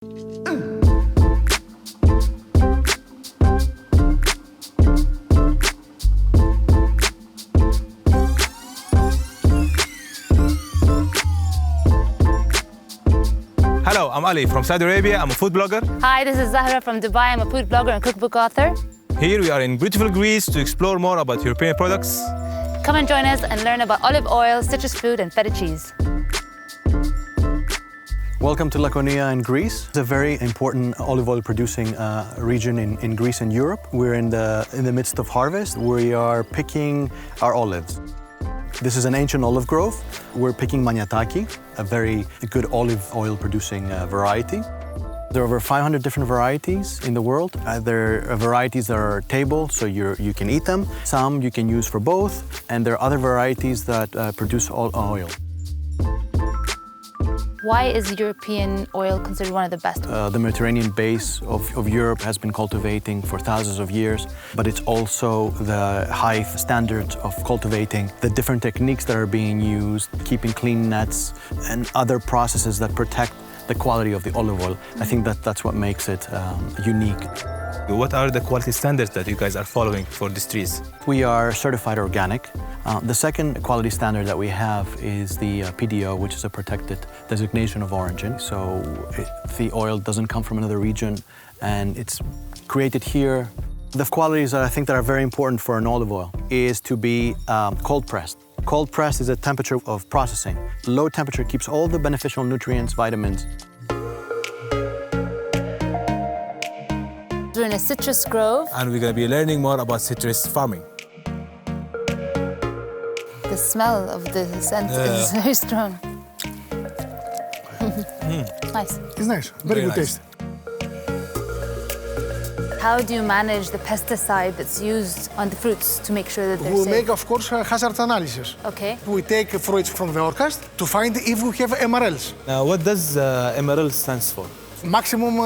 Hello, I'm Ali from Saudi Arabia. I'm a food blogger. Hi, this is Zahra from Dubai. I'm a food blogger and cookbook author. Here we are in beautiful Greece to explore more about European products. Come and join us and learn about olive oil, citrus fruit, and feta cheese. Welcome to Laconia in Greece. It's a very important olive oil producing region in Greece and Europe. We're in the midst of harvest. We are picking our olives. This is an ancient olive grove. We're picking Maniataki, a very good olive oil producing variety. There are over 500 different varieties in the world. There are varieties that are table, so you can eat them. Some you can use for both, and there are other varieties that produce oil. Why is European oil considered one of the best? The Mediterranean base of Europe has been cultivating for thousands of years, but it's also the high standards of cultivating, the different techniques that are being used, keeping clean nets, and other processes that protect the quality of the olive oil. I think that's what makes it unique. What are the quality standards that you guys are following for these trees? We are certified organic. The second quality standard that we have is the PDO, which is a protected designation of origin. So the oil doesn't come from another region and it's created here. The qualities that I think that are very important for an olive oil is to be cold pressed. Cold pressed is a temperature of processing. Low temperature keeps all the beneficial nutrients, vitamins. We're in a citrus grove. And we're going to be learning more about citrus farming. The smell of the scent is very strong. Nice. It's nice, very good taste. How do you manage the pesticide that's used on the fruits to make sure that they're We safe? make, of course, hazard analysis. Okay. We take fruits from the orchard to find if we have MRLs, Now, what does MRL stands for? maximum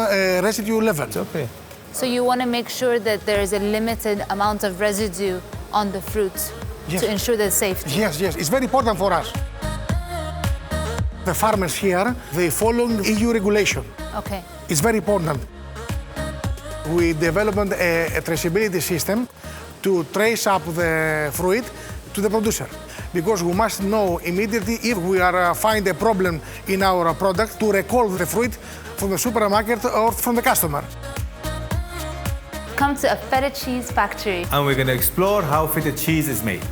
residue level. Okay. So you want to make sure that there is a limited amount of residue on the fruit to ensure the safety. Yes, it's very important for us. The farmers here, they follow EU regulation. Okay. It's very important. We developed a traceability system to trace up the fruit to the producer. Because we must know immediately if we are find a problem in our product to recall the fruit from the supermarket or from the customer. Come to a feta cheese factory. And we're going to explore how feta cheese is made.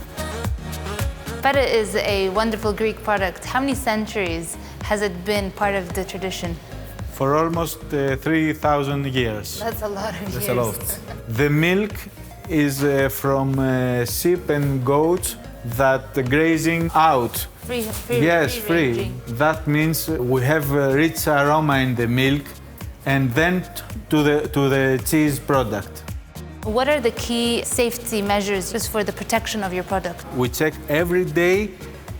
Feta is a wonderful Greek product. How many centuries has it been part of the tradition? For almost 3,000 years. That's a lot of years. That's a lot. The milk is from sheep and goats that grazing out. Free Free. ranging. That means we have a rich aroma in the milk and then to the cheese product. What are the key safety measures just for the protection of your product? We check every day,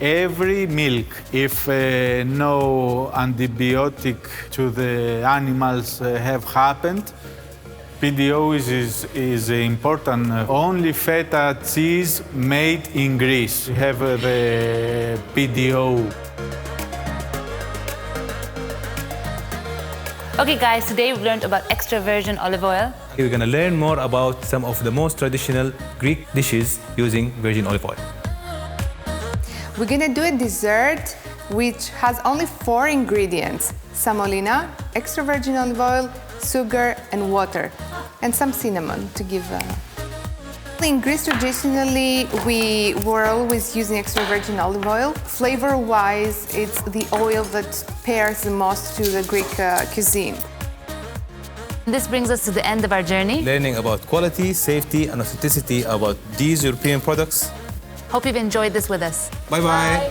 every milk. If no antibiotic to the animals have happened, PDO is important. Only feta cheese made in Greece have the PDO. Okay guys, today we've learned about extra virgin olive oil. We're going to learn more about some of the most traditional Greek dishes using virgin olive oil. We're gonna do a dessert which has only 4 ingredients: semolina, extra virgin olive oil, sugar, and water, and some cinnamon to give In Greece, traditionally, we were always using extra virgin olive oil. Flavor-wise, it's the oil that pairs the most to the Greek cuisine. This brings us to the end of our journey. Learning about quality, safety, and authenticity about these European products. Hope you've enjoyed this with us. Bye-bye.